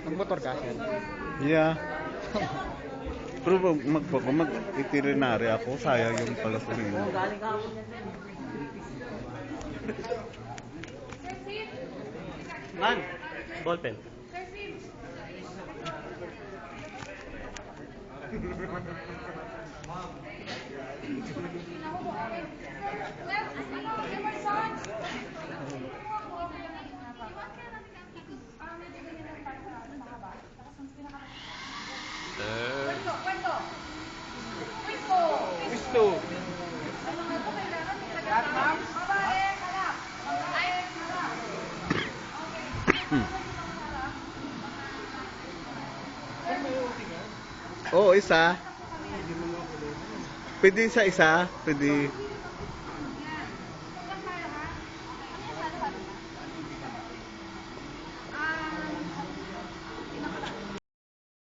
Magmotor ka siya. Yeah. Pero mag-itinerary ako, sayang yung palasulino. Man, ballpen. Gusto. Oo, isa. Pwede isa. Pwede.